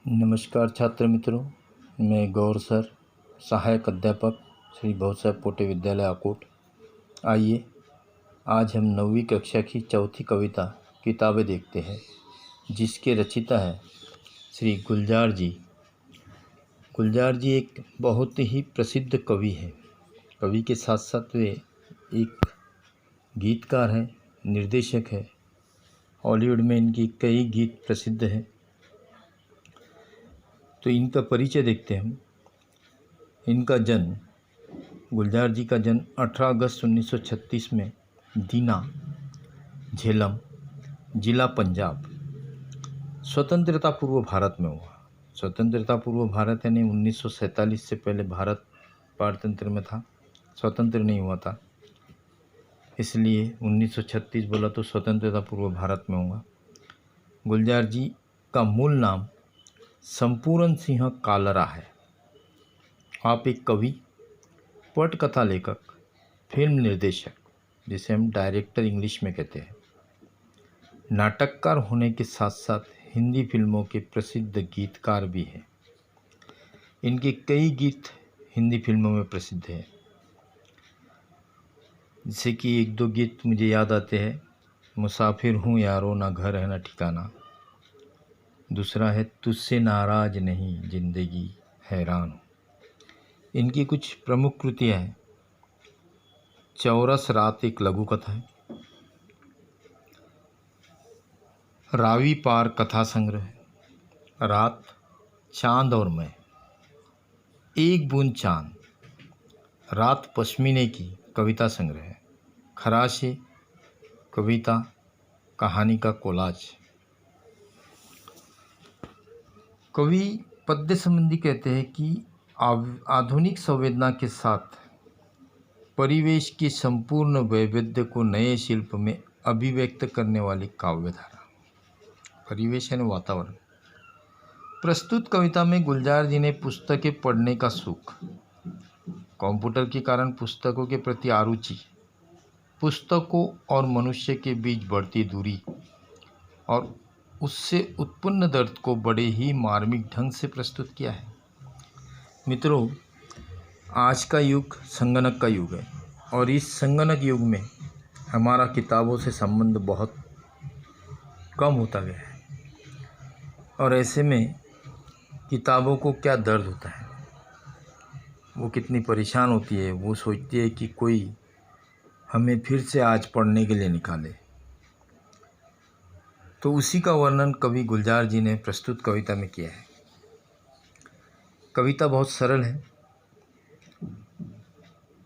नमस्कार छात्र मित्रों, मैं गौर सर, सहायक अध्यापक श्री भवसाहेब पोटे विद्यालय आकोट। आइए आज हम 9वीं कक्षा की चौथी कविता किताबें देखते हैं, जिसके रचिता है श्री गुलजार जी। गुलजार जी एक बहुत ही प्रसिद्ध कवि हैं। कवि के साथ साथ वे एक गीतकार हैं, निर्देशक हैं। हॉलीवुड में इनकी कई गीत प्रसिद्ध हैं। तो इनका परिचय देखते हैं हम। इनका जन्म, गुलजार जी का जन्म 18 अगस्त 1936 में दीना, झेलम, जिला पंजाब, स्वतंत्रता पूर्व भारत में हुआ। स्वतंत्रता पूर्व भारत यानी 1947 से पहले भारत पारतंत्र में था, स्वतंत्र नहीं हुआ था, इसलिए 1936 बोला तो स्वतंत्रता पूर्व भारत में हुआ। गुलजार जी का मूल नाम संपूर्ण सिंह कालरा है। आप एक कवि, पटकथा लेखक, फिल्म निर्देशक, जिसे हम डायरेक्टर इंग्लिश में कहते हैं, नाटककार होने के साथ साथ हिंदी फिल्मों के प्रसिद्ध गीतकार भी हैं। इनके कई गीत हिंदी फिल्मों में प्रसिद्ध हैं, जैसे कि एक दो गीत मुझे याद आते हैं। मुसाफिर हूँ यारो, ना घर है ना ठिकाना। दूसरा है तुझसे नाराज नहीं, जिंदगी हैरान हूँ। इनकी कुछ प्रमुख कृतियाँ हैं। चौरस रात एक लघु कथा है। रावी पार कथा संग्रह है। रात, चांद और मैं, एक बूंद चांद, रात पश्मीने की कविता संग्रह है। खराशे कविता कहानी का कोलाज। कवि पद्य संबंधी कहते हैं कि आधुनिक संवेदना के साथ परिवेश की संपूर्ण वैविध्य को नए शिल्प में अभिव्यक्त करने वाली काव्यधारा। परिवेश यानी वातावरण। प्रस्तुत कविता में गुलजार जी ने पुस्तकें पढ़ने का सुख, कंप्यूटर के कारण पुस्तकों के प्रति आरुचि, पुस्तकों और मनुष्य के बीच बढ़ती दूरी और उससे उत्पन्न दर्द को बड़े ही मार्मिक ढंग से प्रस्तुत किया है। मित्रों, आज का युग संगणक का युग है और इस संगणक युग में हमारा किताबों से संबंध बहुत कम होता गया है। और ऐसे में किताबों को क्या दर्द होता है, वो कितनी परेशान होती है। वो सोचती है कि कोई हमें फिर से आज पढ़ने के लिए निकाले। तो उसी का वर्णन कवि गुलजार जी ने प्रस्तुत कविता में किया है। कविता बहुत सरल है,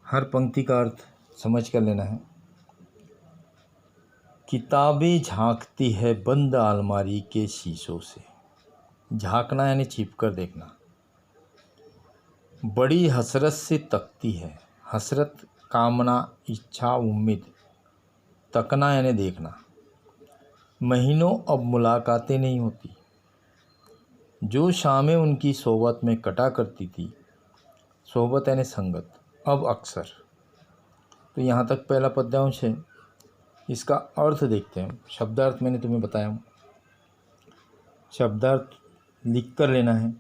हर पंक्ति का अर्थ समझ कर लेना है। किताबें झांकती है बंद अलमारी के शीशों से। झांकना यानी छिप कर देखना। बड़ी हसरत से तकती है। हसरत, कामना, इच्छा, उम्मीद। तकना यानी देखना। महीनों अब मुलाकातें नहीं होती। जो शामें उनकी सोहबत में कटा करती थी, सोहबत यानी संगत, अब अक्सर। तो यहाँ तक पहला पद्यांश है। इसका अर्थ देखते हैं। शब्दार्थ मैंने तुम्हें बताया हूँ, शब्दार्थ लिख कर लेना है।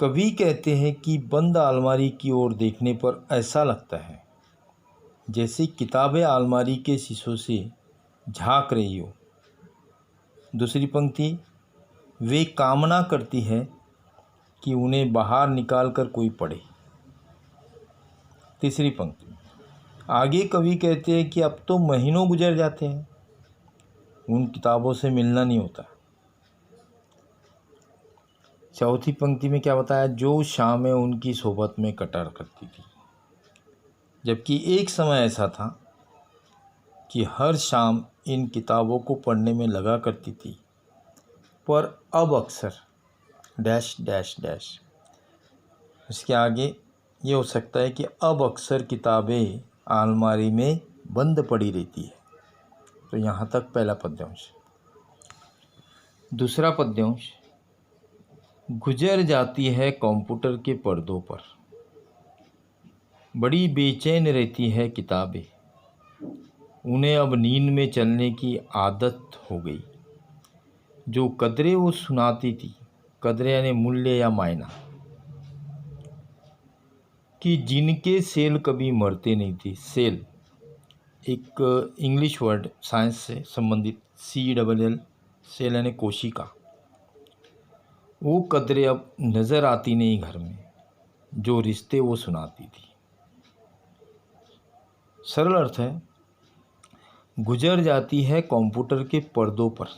कवि कहते हैं कि बंद अलमारी की ओर देखने पर ऐसा लगता है जैसे किताबें अलमारी के शीशों से झांक रही हो। दूसरी पंक्ति, वे कामना करती है कि उन्हें बाहर निकाल कर कोई पढ़े। तीसरी पंक्ति, आगे कवि कहते हैं कि अब तो महीनों गुजर जाते हैं, उन किताबों से मिलना नहीं होता। चौथी पंक्ति में क्या बताया, जो शामें उनकी सोहबत में कटा करती थी। जबकि एक समय ऐसा था कि हर शाम इन किताबों को पढ़ने में लगा करती थी, पर अब अक्सर डैश डैश डैश। इसके आगे ये हो सकता है कि अब अक्सर किताबें अलमारी में बंद पड़ी रहती है। तो यहाँ तक पहला पद्यांश। दूसरा पद्यांश, गुजर जाती है कंप्यूटर के पर्दों पर। बड़ी बेचैन रहती है किताबें, उन्हें अब नींद में चलने की आदत हो गई। जो कदरें वो सुनाती थी, कदरें यानी मूल्य या मायना, कि जिनके सेल कभी मरते नहीं थे। सेल एक इंग्लिश वर्ड साइंस से संबंधित, CELL, सेल यानी कोशिका। वो कदरें अब नज़र आती नहीं घर में, जो रिश्ते वो सुनाती थी। सरल अर्थ है, गुजर जाती है कंप्यूटर के पर्दों पर।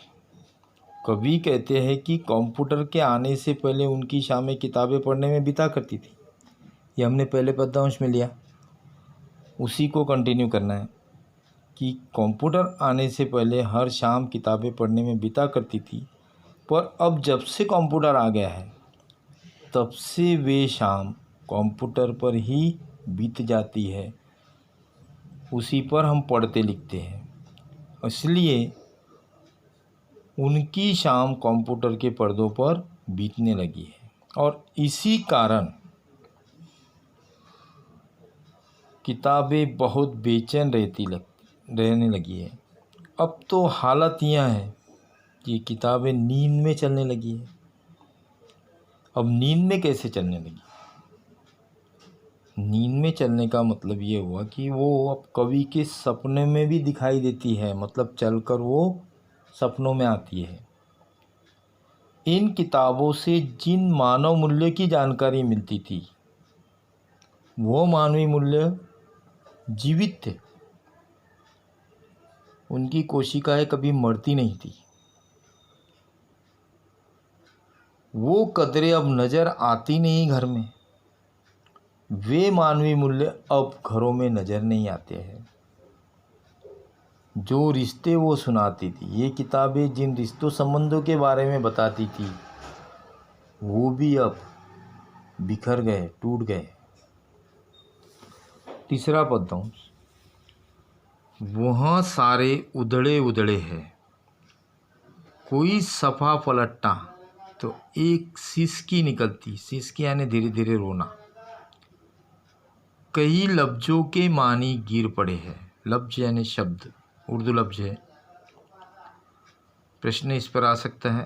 कवि कहते हैं कि कंप्यूटर के आने से पहले उनकी शामें किताबें पढ़ने में बिता करती थी। ये हमने पहले पद्यांश में लिया, उसी को कंटिन्यू करना है कि कंप्यूटर आने से पहले हर शाम किताबें पढ़ने में बिता करती थी, पर अब जब से कंप्यूटर आ गया है तब से वे शाम कंप्यूटर पर ही बीत जाती है, उसी पर हम पढ़ते लिखते हैं। इसलिए उनकी शाम कंप्यूटर के पर्दों पर बीतने लगी है और इसी कारण किताबें बहुत बेचैन रहने लगी है। अब तो हालत यह है कि किताबें नींद में चलने लगी है। अब नींद में कैसे चलने लगी? नींद में चलने का मतलब ये हुआ कि वो अब कवि के सपने में भी दिखाई देती है, मतलब चलकर वो सपनों में आती है। इन किताबों से जिन मानव मूल्य की जानकारी मिलती थी, वो मानवीय मूल्य जीवित थे। उनकी कोशिकाएं कभी मरती नहीं थी। वो कदरें अब नज़र आती नहीं घर में, वे मानवीय मूल्य अब घरों में नज़र नहीं आते हैं। जो रिश्ते वो सुनाती थी, ये किताबें जिन रिश्तों संबंधों के बारे में बताती थी, वो भी अब बिखर गए, टूट गए। तीसरा पद्यांश, वहाँ सारे उधड़े उधड़े हैं, कोई सफ़ा पलटता तो एक सिसकी निकलती। सिसकी यानी धीरे धीरे रोना। कई लफ्ज़ों के मानी गिर पड़े हैं। लफ्ज़ यानी शब्द, उर्दू लफ्ज़ है। प्रश्न इस पर आ सकता है,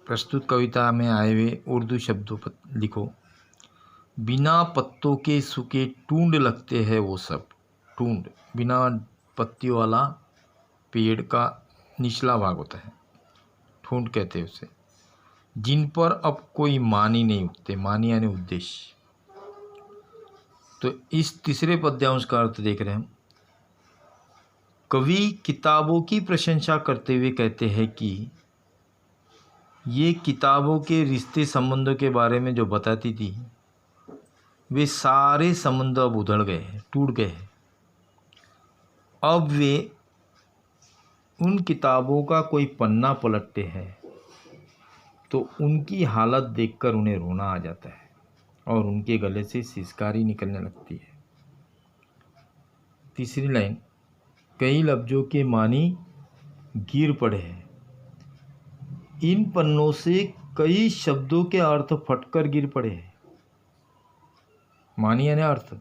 प्रस्तुत कविता में आए हुए उर्दू शब्दों पर लिखो। बिना पत्तों के सूखे टूंड लगते हैं वो सब। टूंड बिना पत्तियों वाला पेड़ का निचला भाग होता है, ठूंड कहते हैं उसे। जिन पर अब कोई मानी नहीं उगते। मानी यानी उद्देश्य। तो इस तीसरे पद्यांश का अर्थ देख रहे हैं हम। कवि किताबों की प्रशंसा करते हुए कहते हैं कि ये किताबों के रिश्ते संबंधों के बारे में जो बताती थी, वे सारे संबंध अब उधड़ गए हैं, टूट गए हैं। अब वे उन किताबों का कोई पन्ना पलटते हैं तो उनकी हालत देखकर उन्हें रोना आ जाता है और उनके गले से सिसकारी निकलने लगती है। तीसरी लाइन, कई लफ्ज़ों के मानी गिर पड़े हैं। इन पन्नों से कई शब्दों के अर्थ फटकर गिर पड़े हैं। मानी यानी अर्थ,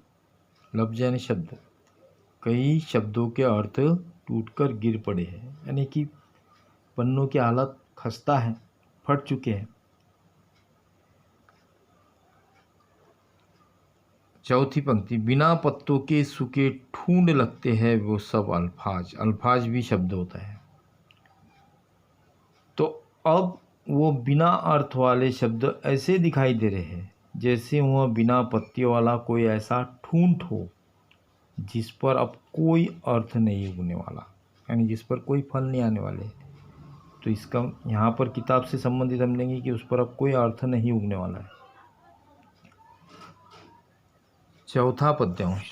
लफ्ज़ यानी शब्द। कई शब्दों के अर्थ टूटकर गिर पड़े हैं, यानी कि पन्नों की हालत खस्ता है, फट चुके हैं। चौथी पंक्ति, बिना पत्तों के सूखे ठूंड लगते हैं वो सब अल्फाज। अल्फाज भी शब्द होता है। तो अब वो बिना अर्थ वाले शब्द ऐसे दिखाई दे रहे हैं जैसे वह बिना पत्तियों वाला कोई ऐसा ठूंठ हो जिस पर अब कोई अर्थ नहीं उगने वाला, यानी जिस पर कोई फल नहीं आने वाले। तो इसका यहाँ पर किताब से संबंधित हम लेंगे कि उस पर अब कोई अर्थ नहीं उगने वाला है। चौथा पद्यांश,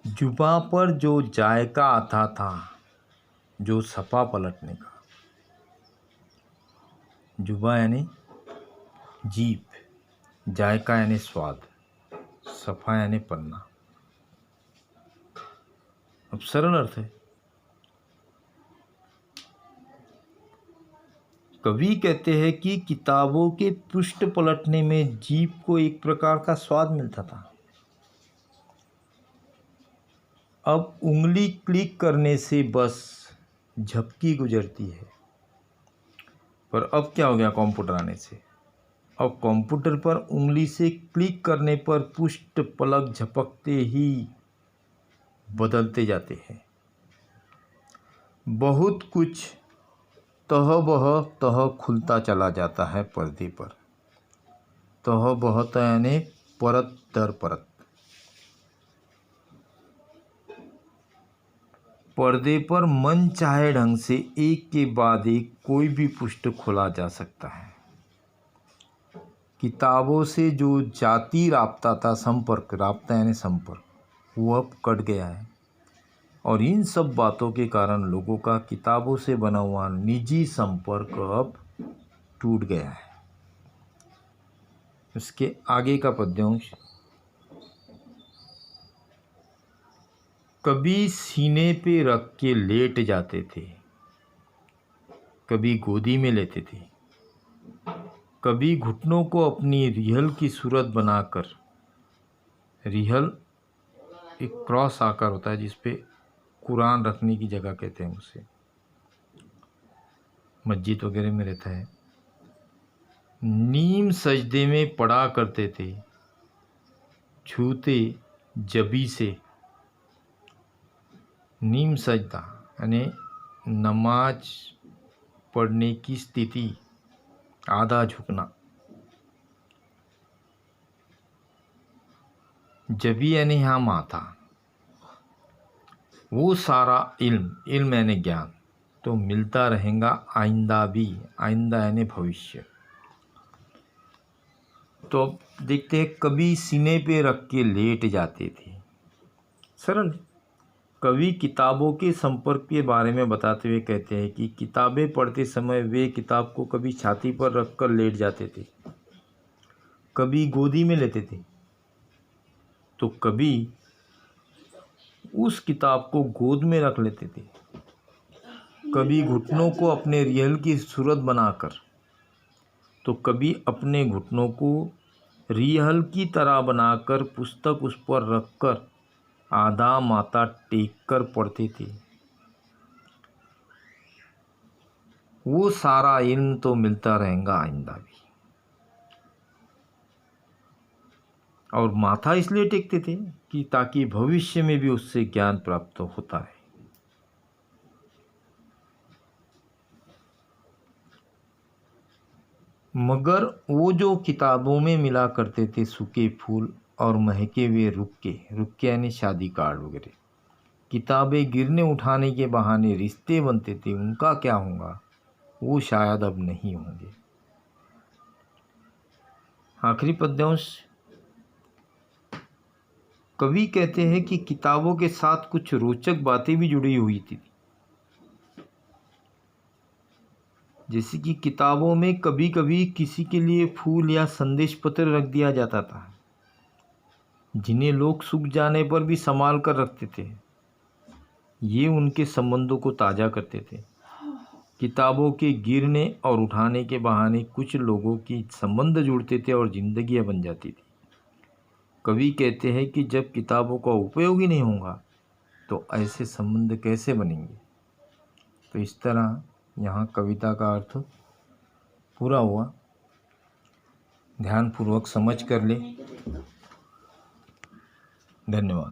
जुबां पर जो जायका आता था, जो सफ़ा पलटने का। जुबां यानी जीभ, जायका यानी स्वाद, सफ़ा यानी पन्ना। अब सरल अर्थ है, कवि कहते हैं कि किताबों के पृष्ठ पलटने में जीभ को एक प्रकार का स्वाद मिलता था। अब उंगली क्लिक करने से बस झपकी गुजरती है। पर अब क्या हो गया कंप्यूटर आने से? अब कंप्यूटर पर उंगली से क्लिक करने पर पृष्ठ पलक झपकते ही बदलते जाते हैं। बहुत कुछ तह बह तह खुलता चला जाता है पर्दे पर। तह बह यानी परत दर परत। पर्दे पर मन चाहे ढंग से एक के बाद एक कोई भी पृष्ठ खोला जा सकता है। किताबों से जो जाती राब्ता था, संपर्क, राब्ता यानी संपर्क, वो अब कट गया है। और इन सब बातों के कारण लोगों का किताबों से बना हुआ निजी संपर्क अब टूट गया है। इसके आगे का पद्यांश, कभी सीने पे रख के लेट जाते थे, कभी गोदी में लेते थे, कभी घुटनों को अपनी रिहल की सूरत बनाकर, रिहल एक क्रॉस आकार होता है जिसपे कुरान रखने की जगह कहते हैं उसे, मस्जिद वगैरह में रहता है, नीम सजदे में पड़ा करते थे, छूते जबी से। नीम सजदा यानी नमाज पढ़ने की स्थिति, आधा झुकना। जबी यानी यहाँ माथा। वो सारा इल्म यानी ज्ञान तो मिलता रहेगा आइंदा भी। आइंदा यानी भविष्य। तो अब देखते हैं, कभी सीने पे रख के लेट जाते थे। सरल। कवि किताबों के संपर्क के बारे में बताते हुए कहते हैं कि किताबें पढ़ते समय वे किताब को कभी छाती पर रखकर लेट जाते थे, कभी गोदी में लेते थे, तो कभी उस किताब को गोद में रख लेते थे, कभी घुटनों को अपने रिहल की सूरत बनाकर, तो कभी अपने घुटनों को रिहल की तरह बनाकर पुस्तक उस पर रखकर आधा माथा टेक कर पढ़ते थे। वो सारा इल्म तो मिलता रहेगा आइंदा भी। और माथा इसलिए टेकते थे कि ताकि भविष्य में भी उससे ज्ञान प्राप्त होता है। मगर वो जो किताबों में मिला करते थे सूखे फूल और महके हुए रुक्के यानी शादी कार्ड वगैरह, किताबें गिरने उठाने के बहाने रिश्ते बनते थे, उनका क्या होगा? वो शायद अब नहीं होंगे। आखिरी पद्यांश, कवि कहते हैं कि किताबों के साथ कुछ रोचक बातें भी जुड़ी हुई थी। जैसे कि किताबों में कभी कभी किसी के लिए फूल या संदेश पत्र रख दिया जाता था, जिन्हें लोग सूख जाने पर भी संभाल कर रखते थे। ये उनके संबंधों को ताज़ा करते थे। किताबों के गिरने और उठाने के बहाने कुछ लोगों की संबंध जुड़ते थे और जिंदगियां बन जाती थी। कवि कहते हैं कि जब किताबों का उपयोग ही नहीं होगा तो ऐसे संबंध कैसे बनेंगे। तो इस तरह यहाँ कविता का अर्थ पूरा हुआ। ध्यानपूर्वक समझ कर ले। धन्यवाद।